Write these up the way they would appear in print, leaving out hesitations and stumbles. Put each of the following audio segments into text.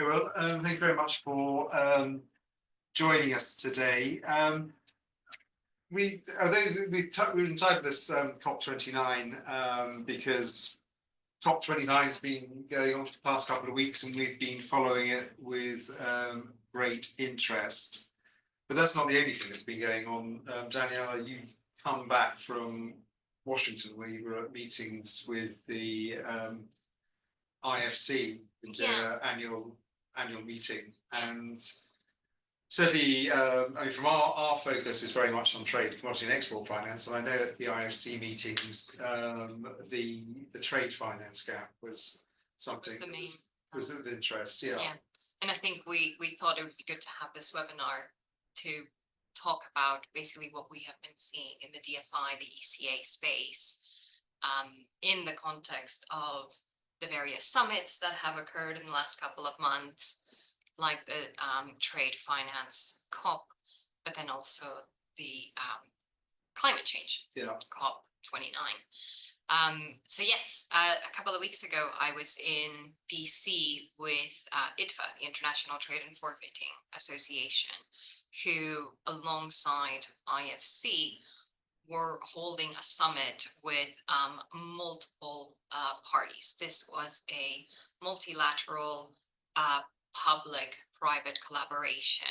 Well, thank you very much for joining us today. We've entitled this COP29 because COP29 has been going on for the past couple of weeks, and we've been following it with great interest. But that's not the only thing that's been going on. Daniela, you've come back from Washington, where you were at meetings with the IFC, their annual meeting, and certainly, I mean, from our focus is very much on trade, commodity and export finance, and I know at the IFC meetings, the trade finance gap was something that was of interest. Yeah, and I think we thought it would be good to have this webinar to talk about basically what we have been seeing in the DFI, the ECA space, in the context of the various summits that have occurred in the last couple of months, like the trade finance COP, but then also the climate change COP 29. So yes, a couple of weeks ago, I was in DC with ITFA, the International Trade and Forfeiting Association, who alongside IFC were holding a summit with multiple parties. This was a multilateral public-private collaboration.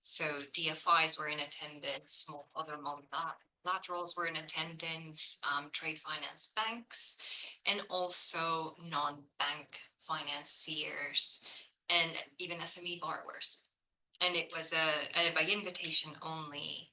So DFIs were in attendance, other multilaterals were in attendance, trade finance banks, and also non-bank financiers, and even SME borrowers. And it was a by invitation only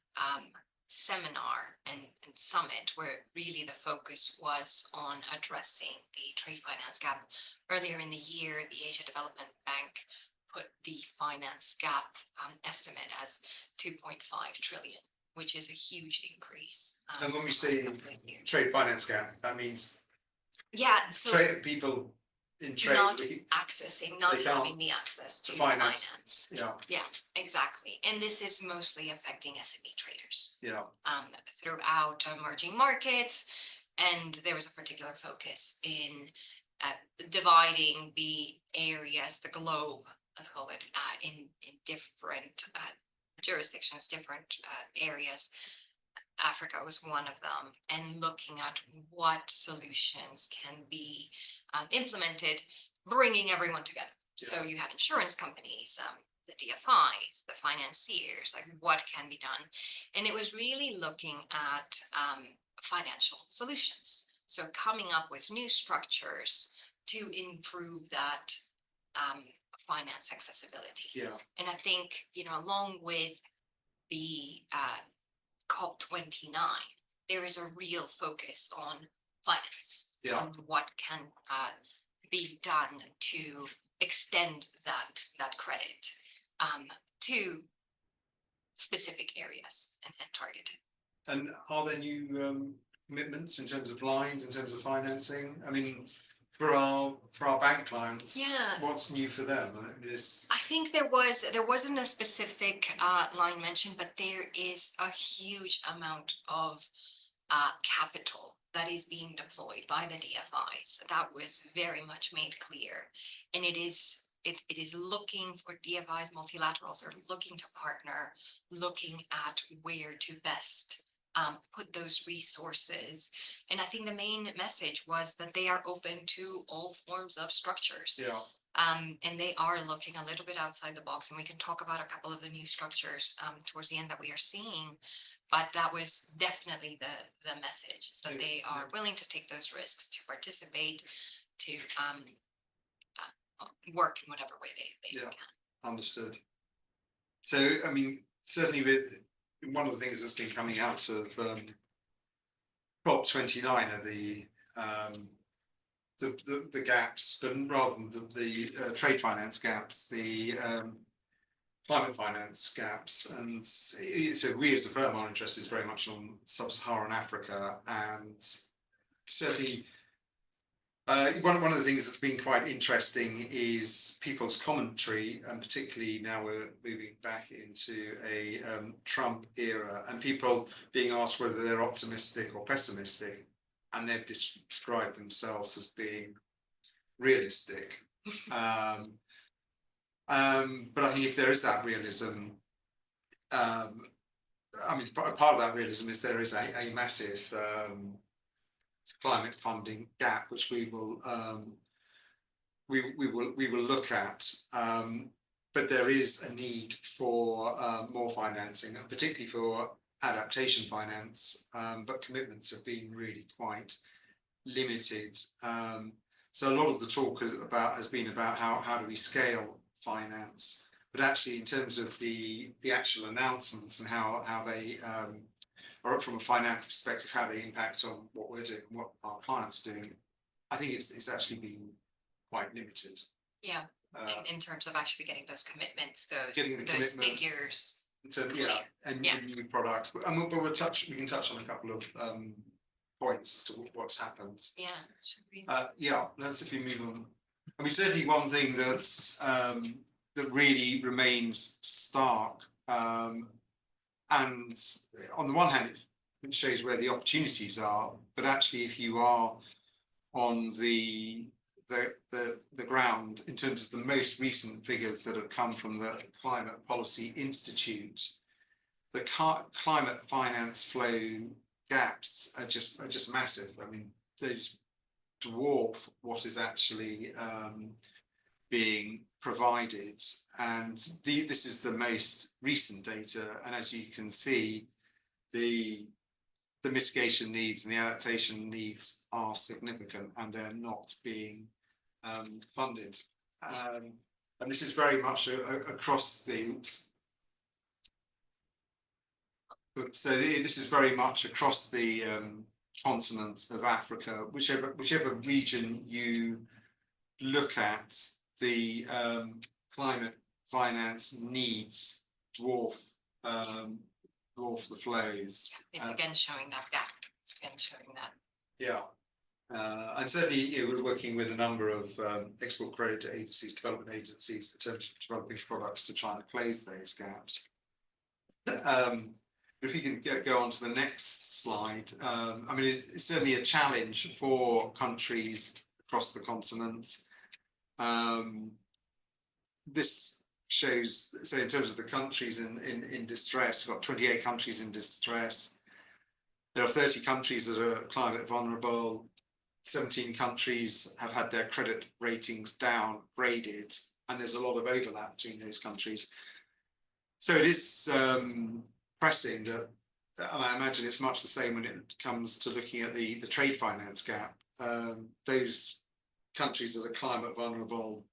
seminar and summit, where really the focus was on addressing the trade finance gap. Earlier in the year, the Asia Development Bank put the finance gap estimate as 2.5 trillion, which is a huge increase. And when we say trade finance gap, that means so trade people in trade not having the access to finance. Yeah, exactly. And this is mostly affecting SME traders. Throughout emerging markets, and there was a particular focus in dividing the areas, the globe, let's call it, in different jurisdictions, different areas. Africa was one of them, and looking at what solutions can be implemented, bringing everyone together. So you had insurance companies, the DFIs, the financiers, like what can be done. And it was really looking at financial solutions. So coming up with new structures to improve that finance accessibility. And I think, along with the COP29, there is a real focus on finance, on what can be done to extend that credit to specific areas and target it. And are there new commitments in terms of lines, in terms of financing? I mean, for our bank clients, what's new for them? I think there wasn't a specific line mentioned, but there is a huge amount of capital that is being deployed by the DFIs. That was very much made clear, and it is looking for DFIs, multilaterals are looking to partner, looking at where to best put those resources. And I think the main message was that they are open to all forms of structures. And they are looking a little bit outside the box, and we can talk about a couple of the new structures towards the end that we are seeing. But that was definitely the message, is that they are willing to take those risks, to participate, to work in whatever way they can. Understood. So, I mean, certainly one of the things that's been coming out of COP29 are the gaps, but rather than the trade finance gaps, the climate finance gaps. And so we as a firm, our interest is very much on sub-Saharan Africa, and certainly one of the things that's been quite interesting is people's commentary, and particularly now we're moving back into a Trump era, and people being asked whether they're optimistic or pessimistic, and they've described themselves as being realistic. But I think if there is that realism, I mean, part of that realism is there is a massive climate funding gap, which we will look at. But there is a need for more financing, and particularly for adaptation finance. But commitments have been really quite limited. So a lot of the talk has been about how do we scale finance, but actually in terms of the actual announcements and how they are from a finance perspective, how they impact on what we're doing, what our clients are doing, I think it's actually been quite limited. Yeah, in terms of actually getting those commitments, those figures. And new products. But we can touch on a couple of points as to what's happened. Yeah, should we? Let's if we move on. I mean, certainly one thing that's that really remains stark, and on the one hand, it shows where the opportunities are, but actually, if you are on the ground in terms of the most recent figures that have come from the Climate Policy Institute, the climate finance flow gaps are just massive. I mean, they just dwarf what is actually being provided, and this is the most recent data. And as you can see, the mitigation needs and the adaptation needs are significant, and they're not being funded. And this is very much across the. So this is very much across the continent of Africa. Whichever region you look at, the climate finance needs dwarf the flows. It's again showing that gap. It's again showing that. Yeah. And certainly we're working with a number of export credit agencies, development agencies, in terms of developing products to try and close those gaps. If we can go on to the next slide, I mean, it's certainly a challenge for countries across the continent. This shows, so in terms of the countries in distress, we've got 28 countries in distress. There are 30 countries that are climate vulnerable. 17 countries have had their credit ratings downgraded, and there's a lot of overlap between those countries. So it is pressing that, and I imagine it's much the same when it comes to looking at the trade finance gap. Those countries that are climate vulnerable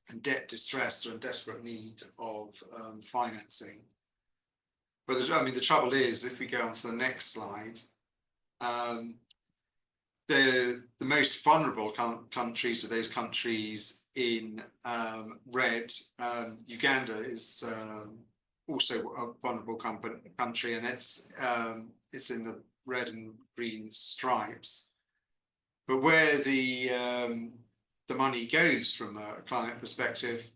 and debt distressed are in desperate need of financing. But I mean, the trouble is, if we go on to the next slide, the most vulnerable countries are those countries in red. Uganda is also a vulnerable country, and it's in the red and green stripes. But where the money goes from a climate perspective,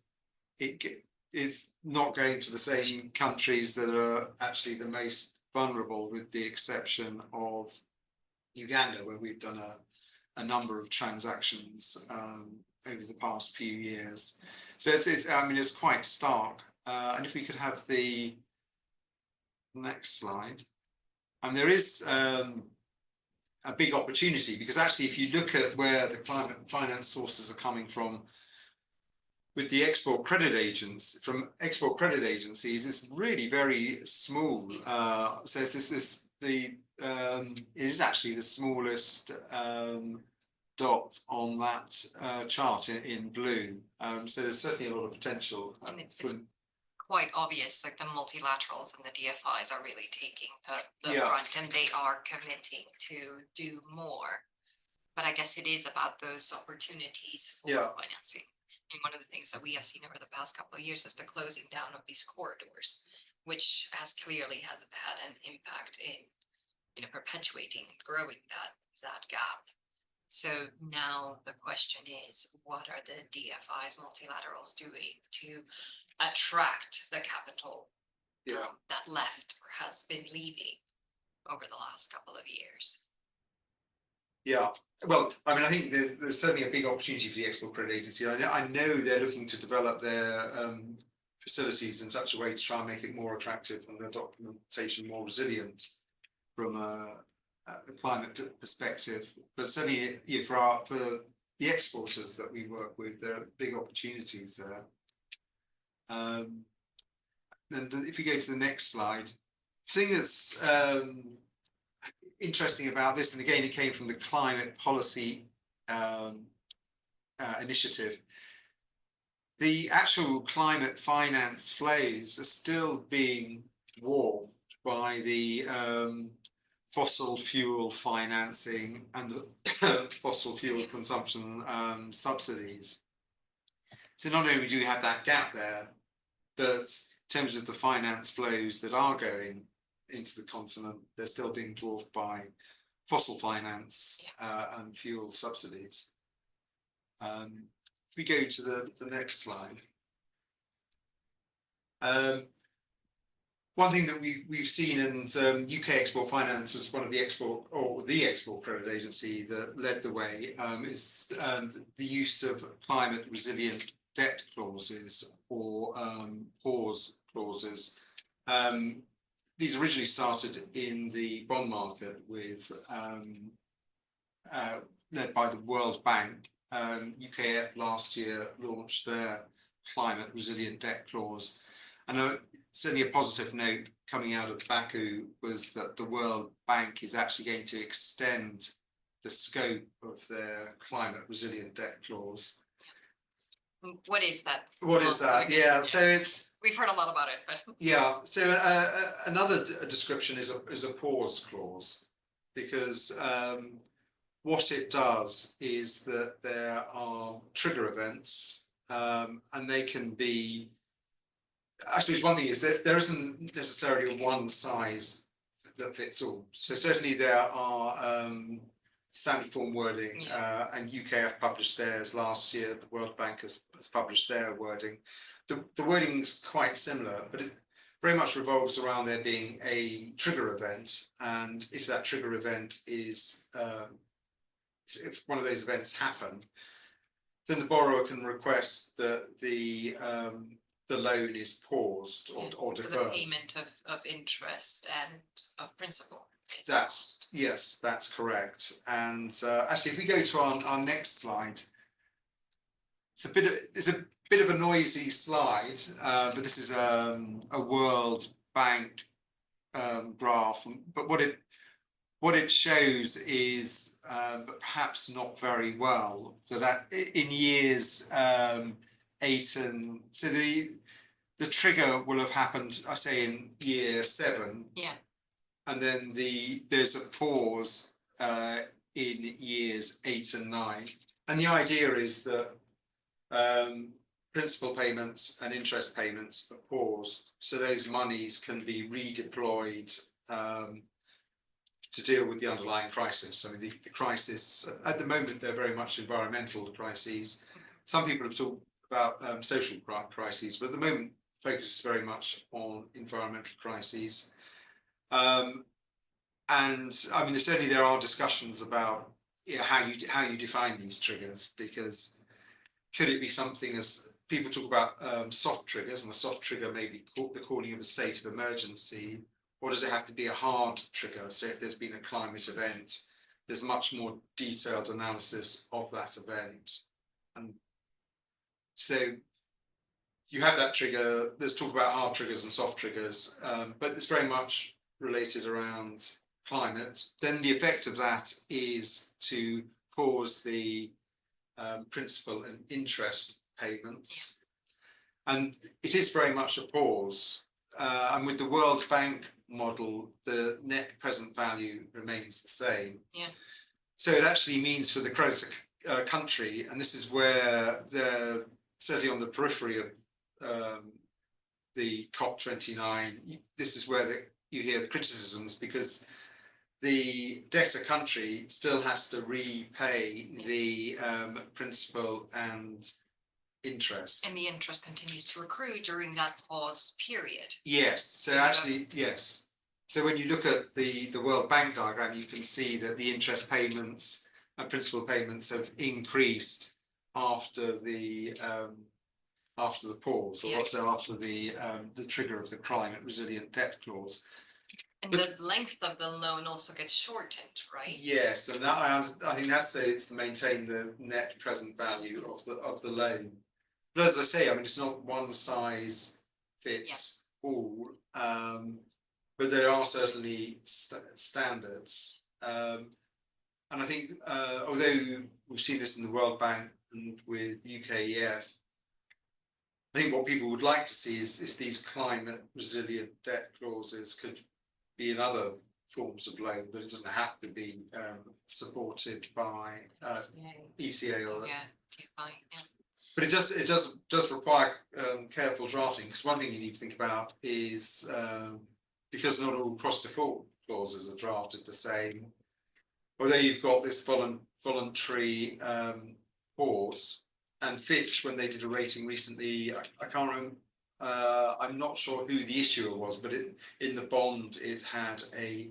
it's not going to the same countries that are actually the most vulnerable, with the exception of Uganda, where we've done a number of transactions over the past few years. So I mean, it's quite stark. And if we could have the next slide. And there is a big opportunity, because actually, if you look at where the climate finance sources are coming from, with the export credit agencies, it's really very small. So it is actually the smallest dot on that chart in blue. So there's certainly a lot of potential. And it's quite obvious, like the multilaterals and the DFIs are really taking the front, and they are committing to do more. But I guess it is about those opportunities for financing. And one of the things that we have seen over the past couple of years is the closing down of these corridors, which has clearly had an impact in perpetuating and growing that gap. So now the question is, what are the DFIs, multilaterals, doing to attract the capital that left or has been leaving over the last couple of years? Yeah, well, I mean, I think there's certainly a big opportunity for the Export Credit Agency. I know they're looking to develop their facilities in such a way to try and make it more attractive and the documentation more resilient from a climate perspective. But certainly, yeah, for the exporters that we work with, there are big opportunities there. And if you go to the next slide, the thing that's interesting about this, and again, it came from the climate policy initiative, the actual climate finance flows are still being dwarfed by the fossil fuel financing and the fossil fuel consumption subsidies. So not only do we have that gap there, but in terms of the finance flows that are going into the continent, they're still being dwarfed by fossil finance and fuel subsidies. If we go to the next slide. One thing that we've seen, and UK Export Finance was one of the export credit agency that led the way, is the use of climate resilient debt clauses or pause clauses. These originally started in the bond market with led by the World Bank. UKF last year launched their climate resilient debt clause, and certainly a positive note coming out of Baku was that the World Bank is actually going to extend the scope of their climate resilient debt clause. What is that? What is that? Yeah, so we've heard a lot about it, but yeah. So another description is a pause clause, because what it does is that there are trigger events, and they can be. I suppose one thing is that there isn't necessarily a one size that fits all. So certainly there are standard form wording, and UK have published theirs last year. The World Bank has published their wording. The wording's quite similar, but it very much revolves around there being a trigger event, and if that trigger event is if one of those events happen, then the borrower can request that the loan is paused or deferred. The payment of interest and of principal. That's correct. And actually, if we go to our next slide, it's a bit of a noisy slide, but this is a World Bank graph. But what it shows is, but perhaps not very well, so that in years 8 and so the trigger will have happened, I say, in year 7. Yeah. And then there's a pause in years 8 and 9. And the idea is that principal payments and interest payments are paused, so those monies can be redeployed to deal with the underlying crisis. I mean, the crisis, at the moment, they're very much environmental crises. Some people have talked about social crises, but at the moment, the focus is very much on environmental crises. And I mean, certainly there are discussions about how you define these triggers, because could it be something, as people talk about soft triggers, and a soft trigger may be the calling of a state of emergency, or does it have to be a hard trigger? So if there's been a climate event, there's much more detailed analysis of that event. And so you have that trigger. Let's talk about hard triggers and soft triggers, but it's very much related around climate. Then the effect of that is to pause the principal and interest payments. And it is very much a pause. And with the World Bank model, the net present value remains the same. Yeah. So it actually means for the creditor country, and this is where they're certainly on the periphery of the COP29, this is where you hear the criticisms, because the debtor country still has to repay the principal and interest. And the interest continues to accrue during that pause period. Yes, so actually, yes. So when you look at the World Bank diagram, you can see that the interest payments and principal payments have increased after the pause, or also after the trigger of the climate resilient debt clause. And the length of the loan also gets shortened, right? Yes, and that I think that's it's to maintain the net present value of the loan. But as I say, I mean, it's not one size fits all, but there are certainly standards. And I think, although we've seen this in the World Bank and with UKEF, I think what people would like to see is if these climate resilient debt clauses could be in other forms of loan, that it doesn't have to be supported by ECA or DFI, But it does require careful drafting, because one thing you need to think about is because not all cross default clauses are drafted the same. Although you've got this voluntary pause, and Fitch, when they did a rating recently, I can't remember. I'm not sure who the issuer was, but in the bond it had a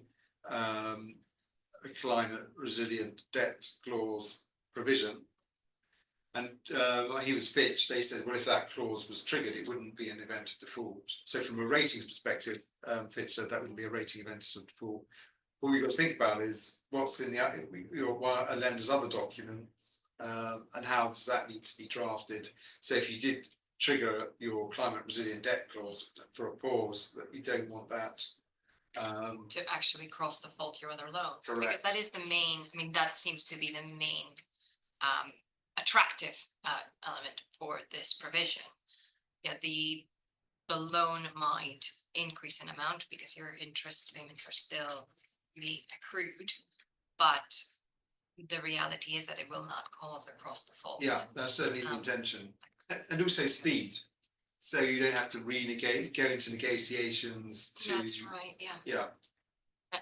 climate resilient debt clause provision, and he was Fitch. They said, well, if that clause was triggered, it wouldn't be an event of default. So from a ratings perspective, Fitch said that wouldn't be a rating event of default. What we've got to think about is what's in a lender's other documents, and how does that need to be drafted. So if you did trigger your climate resilient debt clause for a pause, that you don't want that to actually cross default your other loans. Correct. Because that is the main, I mean, that seems to be the main attractive element for this provision. Yeah, the loan might increase in amount because your interest payments are still being accrued, but the reality is that it will not cause a cross default. Yeah, that's certainly the intention. And also speed. So you don't have to go into negotiations to... That's right, yeah. Yeah.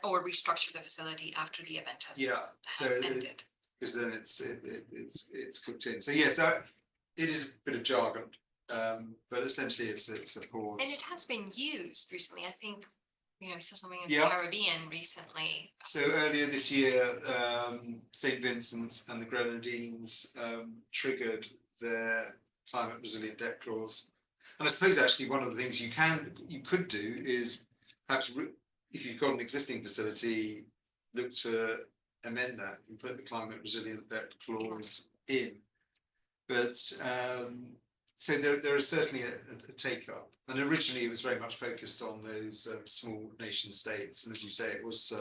Or restructure the facility after the event has ended. Because then it's cooked in. So yeah, so it is a bit of jargon, but essentially it's a pause. And it has been used recently. I think, you know, we saw something in the Caribbean recently. So earlier this year, St. Vincent's and the Grenadines triggered their climate resilient debt clause. And I suppose actually one of the things you could do is perhaps if you've got an existing facility, look to amend that and put the climate resilient debt clause in. But so there is certainly a take up, and originally it was very much focused on those small nation states, and as you say, it was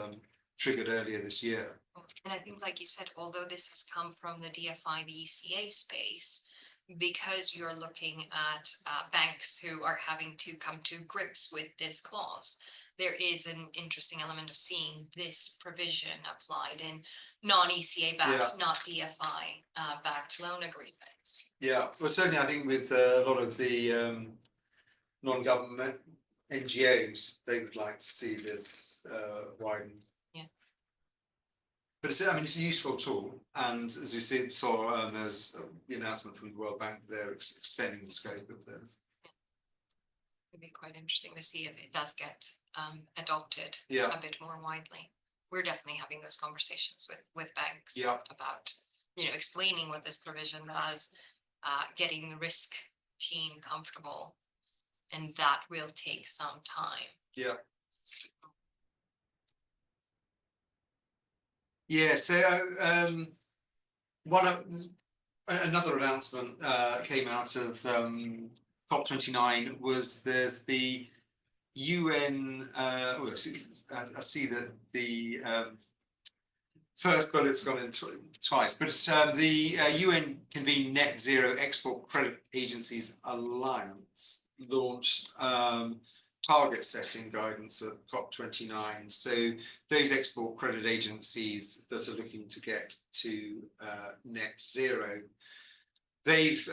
triggered earlier this year. And I think, like you said, although this has come from the DFI, the ECA space, because you're looking at banks who are having to come to grips with this clause, there is an interesting element of seeing this provision applied in non-ECA backed, not DFI backed loan agreements. Yeah, well, certainly I think with a lot of the non-government NGOs, they would like to see this widened. Yeah. But it's a useful tool, and as we saw, there's the announcement from the World Bank, they're extending the scope of this. It'd be quite interesting to see if it does get adopted a bit more widely. We're definitely having those conversations with banks about, you know, explaining what this provision does, getting the risk team comfortable, and that will take some time. Yeah. Yeah. So another announcement came out of COP29 was there's the UN. I see that the first bullet's gone in twice, but the UN convened Net Zero Export Credit Agencies Alliance launched target setting guidance at COP29. So those export credit agencies that are looking to get to net zero, they've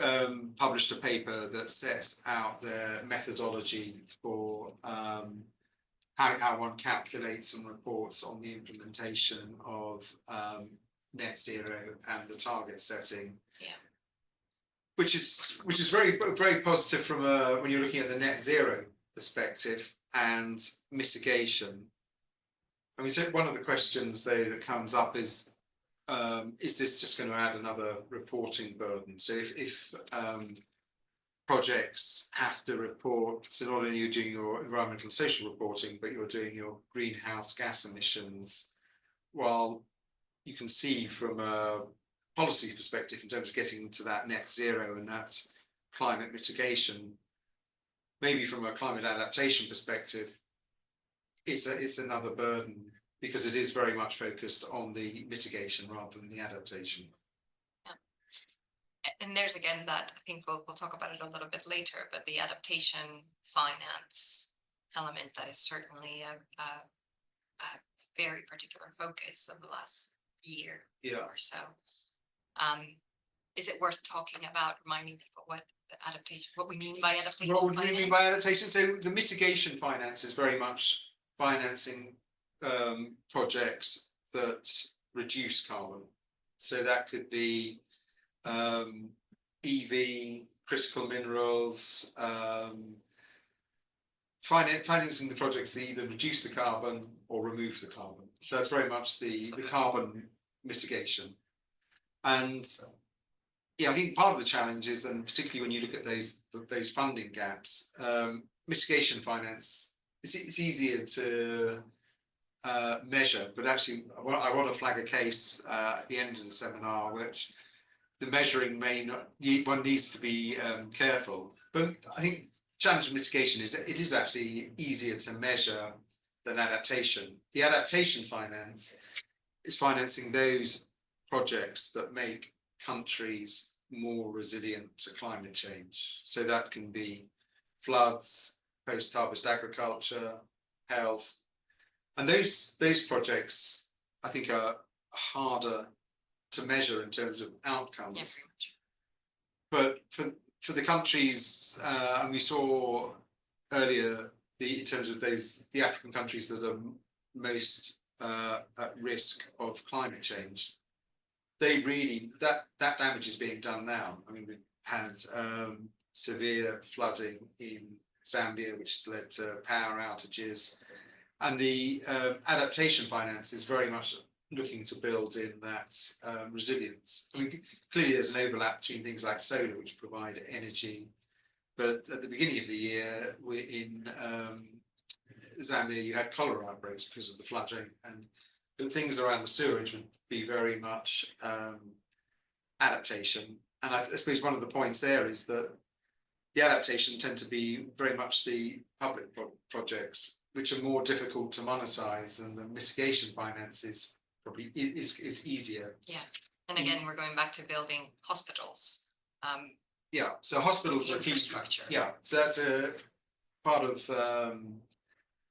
published a paper that sets out their methodology for how one calculates and reports on the implementation of net zero and the target setting. Yeah. Which is very, very positive from when you're looking at the net zero perspective and mitigation. I mean, so one of the questions though that comes up is, is this just going to add another reporting burden? So if projects have to report, so not only you're doing your environmental and social reporting, but you're doing your greenhouse gas emissions, while you can see from a policy perspective in terms of getting to that net zero and that climate mitigation, maybe from a climate adaptation perspective, it's another burden because it is very much focused on the mitigation rather than the adaptation. And there's again that I think we'll talk about it a little bit later, but the adaptation finance element that is certainly a very particular focus of the last year or so. Is it worth talking about, reminding people what adaptation, what we mean by adaptation? What would we mean by adaptation? So the mitigation finance is very much financing projects that reduce carbon. So that could be EV, critical minerals, financing the projects that either reduce the carbon or remove the carbon. So that's very much the carbon mitigation. And yeah, I think part of the challenge is, and particularly when you look at those funding gaps, mitigation finance, it's easier to measure, but actually I want to flag a case at the end of the seminar, which the measuring may not, one needs to be careful, but I think challenge of mitigation is that it is actually easier to measure than adaptation. The adaptation finance is financing those projects that make countries more resilient to climate change. So that can be floods, post-harvest agriculture, health, and those projects I think are harder to measure in terms of outcomes. Yeah, very much. But for the countries, and we saw earlier in terms of the African countries that are most at risk of climate change, they really, that damage is being done now. I mean, we've had severe flooding in Zambia, which has led to power outages, and the adaptation finance is very much looking to build in that resilience. I mean, clearly there's an overlap between things like solar, which provide energy, but at the beginning of the year, we're in Zambia, you had cholera outbreaks because of the flooding, and things around the sewerage would be very much adaptation. And I suppose one of the points there is that the adaptation tend to be very much the public projects, which are more difficult to monetize, and the mitigation finance is probably is easier. Yeah, and again, we're going back to building hospitals. Yeah, so hospitals are key. Yeah, so that's a part of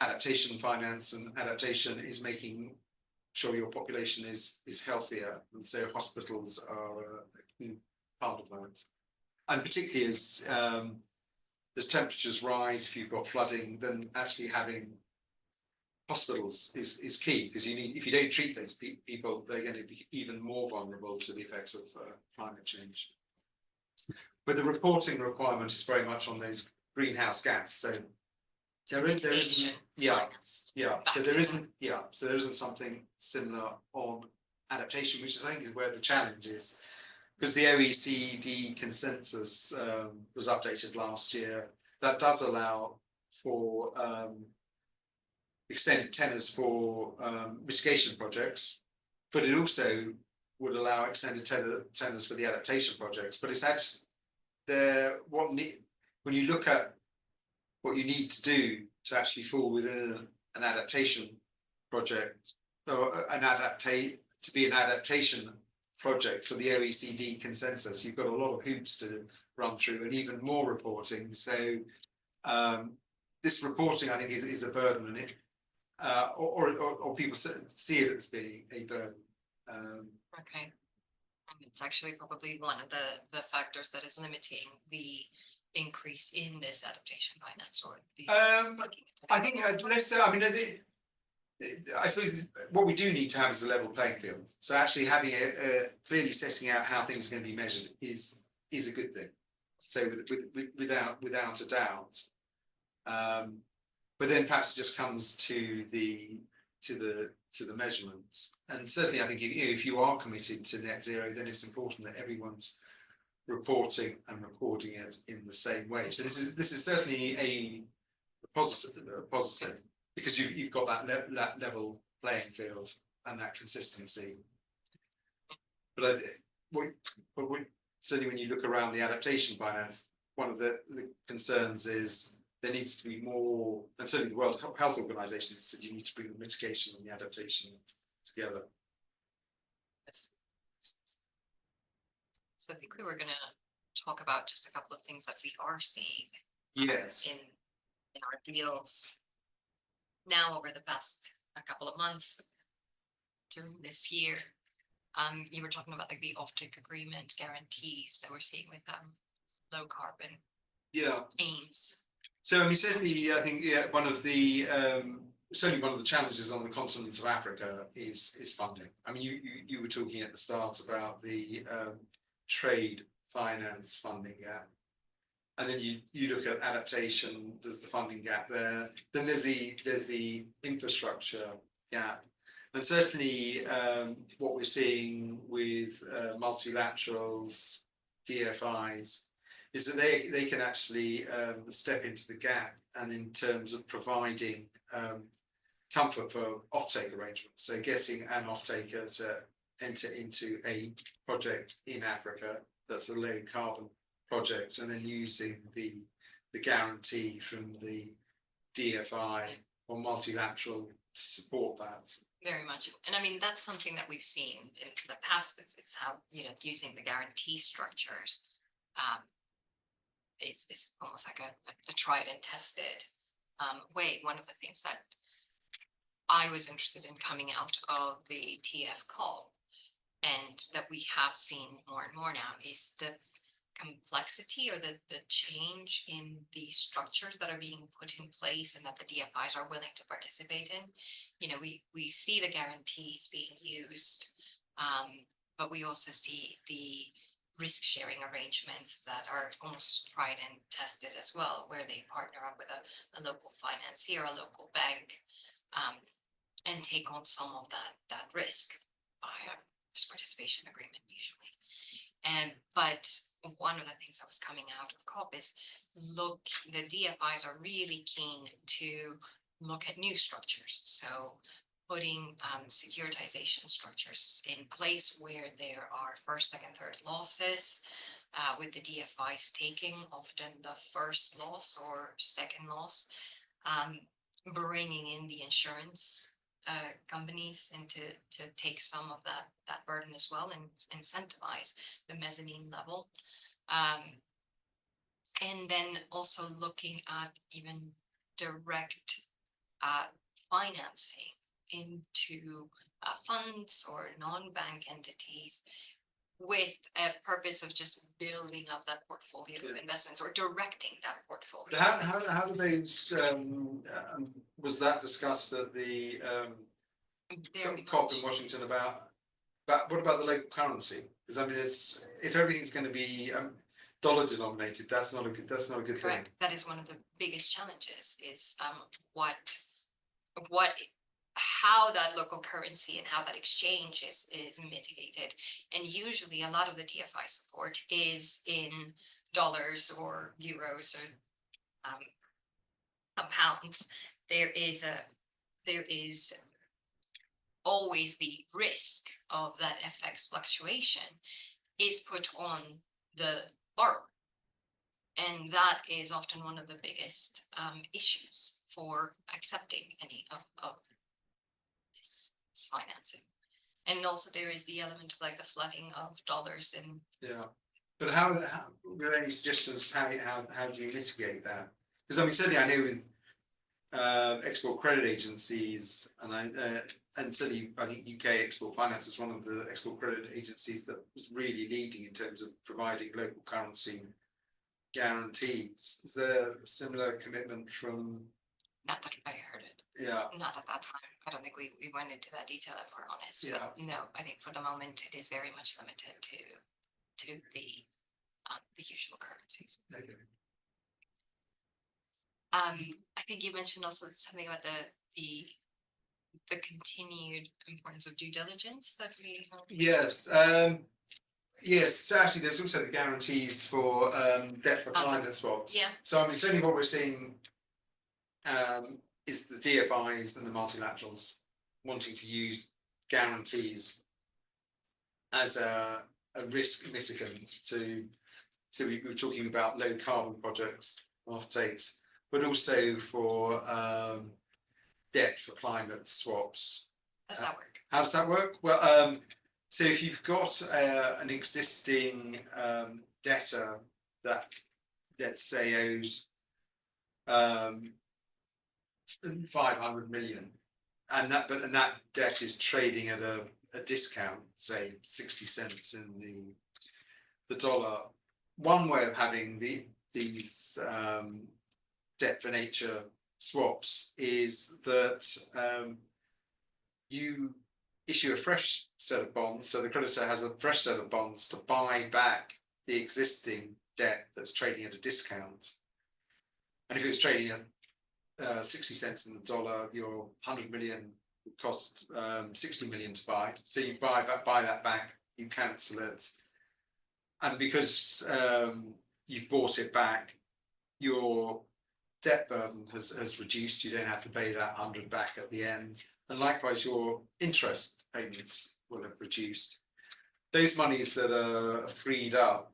adaptation finance, and adaptation is making sure your population is healthier, and so hospitals are a key part of that. And particularly as temperatures rise, if you've got flooding, then actually having hospitals is key, because you need, if you don't treat those people, they're going to be even more vulnerable to the effects of climate change. But the reporting requirement is very much on those greenhouse gas. So there isn't, so there isn't something similar on adaptation, which I think is where the challenge is. Because the OECD consensus was updated last year, that does allow for extended tenors for mitigation projects, but it also would allow extended tenors for the adaptation projects. But it's actually when you look at what you need to do to actually fall within an adaptation project, or to be an adaptation project for the OECD consensus, you've got a lot of hoops to run through and even more reporting. So this reporting, I think, is a burden, and it or people see it as being a burden. Okay, and it's actually probably one of the factors that is limiting the increase in this adaptation finance, or the I think less so. I mean, I suppose what we do need to have is a level playing field. So actually having clearly setting out how things are going to be measured is a good thing. So without a doubt. But then perhaps it just comes to to the measurements. And certainly, I think if you are committed to net zero, then it's important that everyone's reporting and recording it in the same way. So this is certainly a positive because you've got that level playing field and that consistency. But certainly when you look around the adaptation finance, one of the concerns is there needs to be more, and certainly the World Health Organization said you need to bring the mitigation and the adaptation together. Yes. So I think we were going to talk about just a couple of things that we are seeing. Yes. In our deals now over the past couple of months during this year. You were talking about like the offtake agreement guarantees that we're seeing with low carbon aims. So I mean, certainly, I think one of the certainly one of the challenges on the continent of Africa is funding. I mean, you were talking at the start about the trade finance funding gap, and then you look at adaptation. There's the funding gap there. Then there's the infrastructure gap. And certainly what we're seeing with multilaterals, DFIs, is that they can actually step into the gap, and in terms of providing comfort for offtake arrangements. So getting an offtaker to enter into a project in Africa that's a low carbon project, and then using the guarantee from the DFI or multilateral to support that. Very much. And I mean, that's something that we've seen in the past. It's how, using the guarantee structures is almost like a tried and tested way. One of the things that I was interested in coming out of the TF call, and that we have seen more and more now, is the complexity or the change in the structures that are being put in place and that the DFIs are willing to participate in. We see the guarantees being used, but we also see the risk sharing arrangements that are almost tried and tested as well, where they partner up with a local financier, a local bank, and take on some of that risk by a risk participation agreement usually. But one of the things that was coming out of COP is, the DFIs are really keen to look at new structures. So putting securitization structures in place where there are first, second, third losses, with the DFIs taking often the first loss or second loss, bringing in the insurance companies and to take some of that burden as well, and incentivize the mezzanine level, and then also looking at even direct financing into funds or non-bank entities, with a purpose of just building up that portfolio of investments or directing that portfolio. How do those was that discussed at the COP in Washington about what about the local currency? Because I mean, if everything's going to be dollar denominated, that's not a good thing. That is one of the biggest challenges, is how that local currency and how that exchange is mitigated. And usually a lot of the DFI support is in dollars or euros or pounds. There is always the risk of that FX fluctuation is put on the borrower. And that is often one of the biggest issues for accepting any of this financing. And also there is the element of like the flooding of dollars. And but how are there any suggestions how do you mitigate that? Because I mean, certainly I know with export credit agencies, and certainly I think UK Export Finance is one of the export credit agencies that was really leading in terms of providing local currency guarantees. Is there a similar commitment from? Not that I heard it. Not at that time. I don't think we went into that detail, if we're honest. But no, I think for the moment it is very much limited to the usual currencies. Okay. I think you mentioned also something about the the continued importance of due diligence that we have? Yes. Yes, so actually there's also the guarantees for debt for climate swaps. Yeah. So I mean certainly what we're seeing is the DFIs and the multilaterals wanting to use guarantees as a risk mitigant to we were talking about low carbon projects, offtakes, but also for debt for climate swaps. How does that work? How does that work? Well, so if you've got an existing debtor that, let's say, owes 500 million, and that debt is trading at a discount, say 60 cents in the dollar. One way of having these debt for nature swaps is that you issue a fresh set of bonds, so the creditor has a fresh set of bonds to buy back the existing debt that's trading at a discount. And if it was trading at 60 cents in the dollar, your 100 million would cost 60 million to buy. So you buy that back, you cancel it, and because you've bought it back, your debt burden has reduced. You don't have to pay that 100 back at the end. And likewise, your interest payments will have reduced. Those monies that are freed up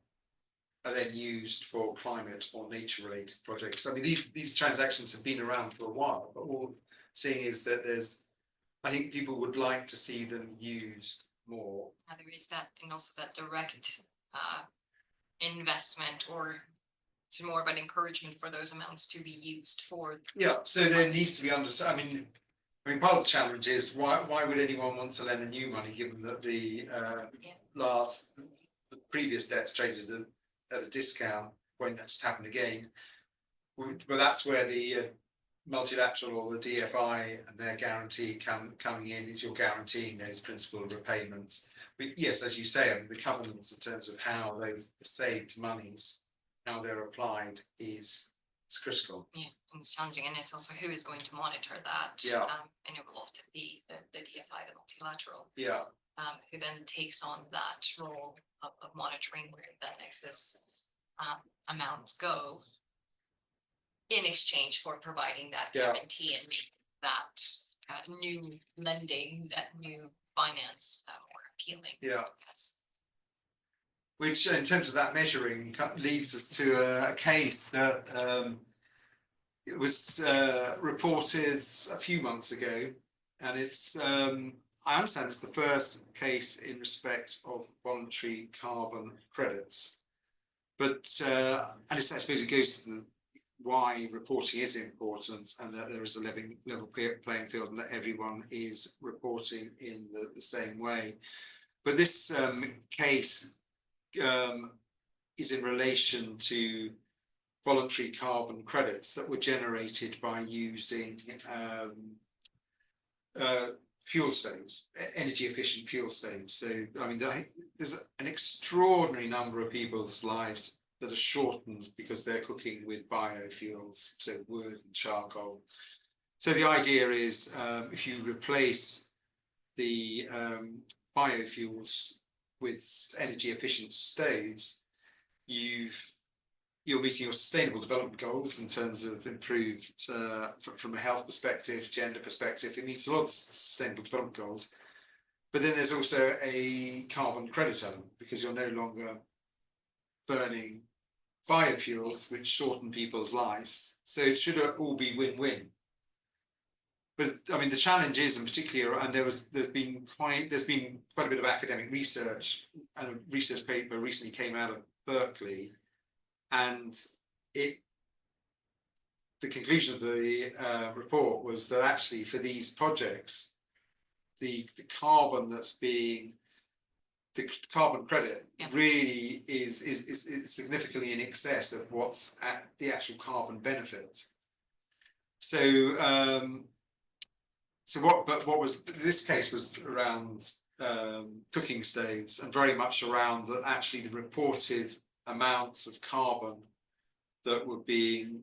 are then used for climate or nature-related projects. I mean, these transactions have been around for a while, but what we're seeing is that I think people would like to see them used more. Now there is that, and also that direct investment, or it's more of an encouragement for those amounts to be used for. Yeah, so there needs to be I mean, part of the challenge is why would anyone want to lend the new money given that the previous debts traded at a discount? Won't that just happen again? But that's where the multilateral or the DFI and their guarantee coming in is you're guaranteeing those principal repayments. But yes, as you say, I mean, the covenants in terms of how those saved monies, how they're applied is critical. Yeah, and it's challenging, and it's also who is going to monitor that. Yeah. And it will often be the DFI, the multilateral. Yeah. Who then takes on that role of monitoring where that excess amounts go in exchange for providing that guarantee and making that new lending, that new finance more appealing. Yeah. Yes. Which, in terms of that measuring, leads us to a case that it was reported a few months ago, and it's I understand it's the first case in respect of voluntary carbon credits, but and I suppose it goes to why reporting is important, and that there is a level playing field, and that everyone is reporting in the same way. But this case is in relation to voluntary carbon credits that were generated by using fuel stoves, energy efficient fuel stoves. So, I mean, there's an extraordinary number of people's lives that are shortened because they're cooking with biofuels, so wood and charcoal. So the idea is if you replace the biofuels with energy efficient stoves, you're meeting your sustainable development goals in terms of improved from a health perspective, gender perspective. It meets a lot of sustainable development goals, but then there's also a carbon credit element because you're no longer burning biofuels which shorten people's lives. So it should all be win-win. But I mean, the challenge is, and particularly, and there's been quite a bit of academic research, and a research paper recently came out of Berkeley, and the conclusion of the report was that actually for these projects, the carbon that's being the carbon credit really is significantly in excess of what's at the actual carbon benefit. So what was this case was around cooking stoves, and very much around that actually the reported amounts of carbon that were being,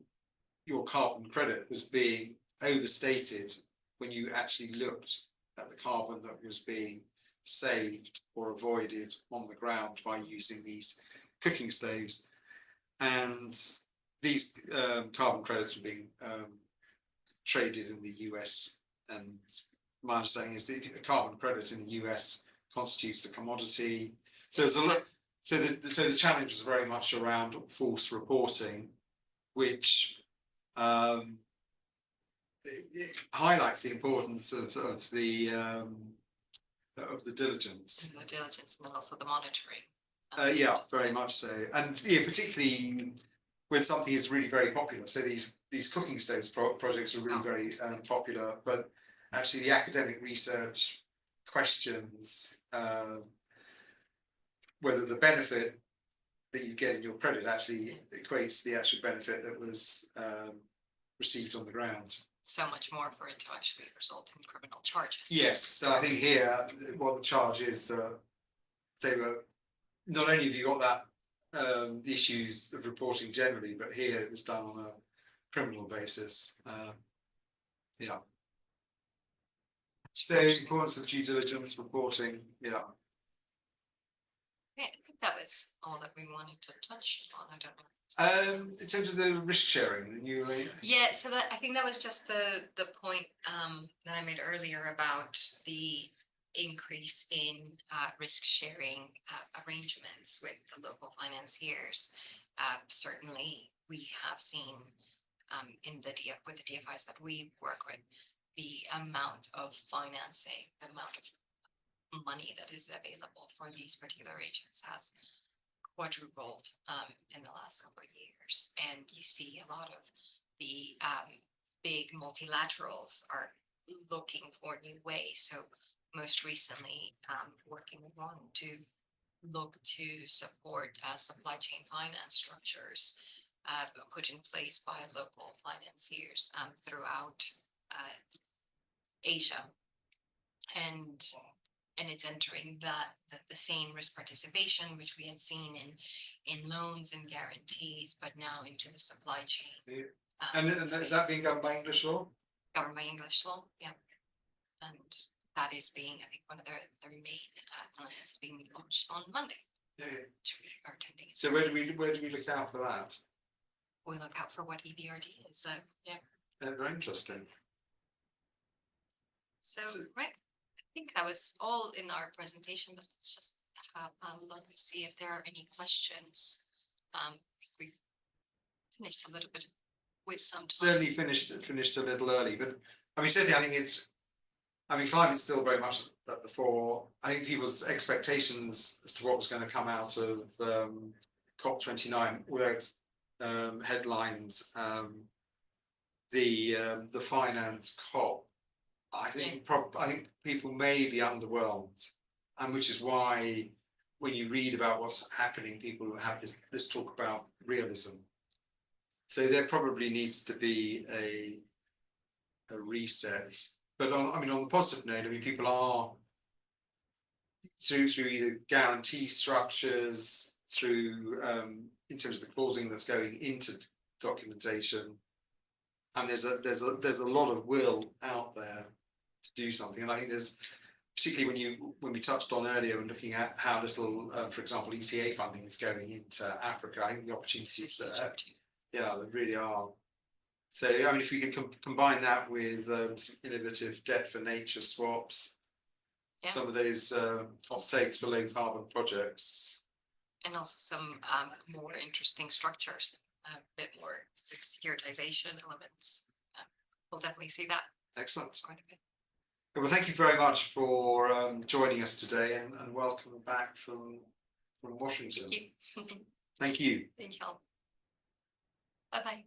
your carbon credit was being overstated when you actually looked at the carbon that was being saved or avoided on the ground by using these cooking stoves. And these carbon credits were being traded in the US, and my understanding is that a carbon credit in the US constitutes a commodity. So there's a lot. So the challenge was very much around false reporting, which it highlights the importance of the diligence. The diligence, and then also the monitoring. Yeah, very much so, and yeah, particularly when something is really very popular. So these cooking stoves projects are really very popular, but actually the academic research questions whether the benefit that you get in your credit actually equates to the actual benefit that was received on the ground. So much more for it to actually result in criminal charges. Yes, so I think here what the charge is that they were, not only have you got that the issues of reporting generally, but here it was done on a criminal basis. Yeah. So the importance of due diligence reporting, yeah. Yeah, I think that was all that we wanted to touch on. I don't know. In terms of the risk sharing, the new yeah, so that I think that was just the point that I made earlier about the increase in risk sharing arrangements with the local financiers. Certainly, we have seen in the with the DFIs that we work with, the amount of financing, the amount of money that is available for these particular agents has quadrupled in the last couple of years. And you see a lot of the big multilaterals are looking for new ways. So most recently, working with one to look to support supply chain finance structures put in place by local financiers throughout Asia. And it's entering the same risk participation which we had seen in loans and guarantees, but now into the supply chain. Yeah. And is that being governed by English law? Governed by English law, yeah. And that is being, I think, one of their main elements being launched on Monday. Yeah. Which we are attending. So where do we look out for that? We look out for what EBRD is. Yeah. Very interesting. So right. I think that was all in our presentation, but let's just have a look to see if there are any questions. We've finished a little bit with some time. Certainly finished a little early, but I mean, certainly I think climate's still very much at the fore. I think people's expectations as to what was going to come out of COP29, without headlines, the finance COP. I think people may be underwhelmed, and which is why when you read about what's happening, people have this talk about realism. So there probably needs to be a reset. But on the positive note, people are through either guarantee structures, through in terms of the clausing that's going into documentation, and there's a lot of will out there to do something. And I think there's, particularly when we touched on earlier and looking at how little, for example, ECA funding is going into Africa, I think the opportunities there really are. So if we can combine that with some innovative debt for nature swaps, some of those offtakes for low carbon projects, and also some more interesting structures, a bit more securitization elements. We'll definitely see that. Excellent. Quite a bit. Well, thank you very much for joining us today, and welcome back from Washington. Thank you. Thank you. Thank you all. Bye-bye.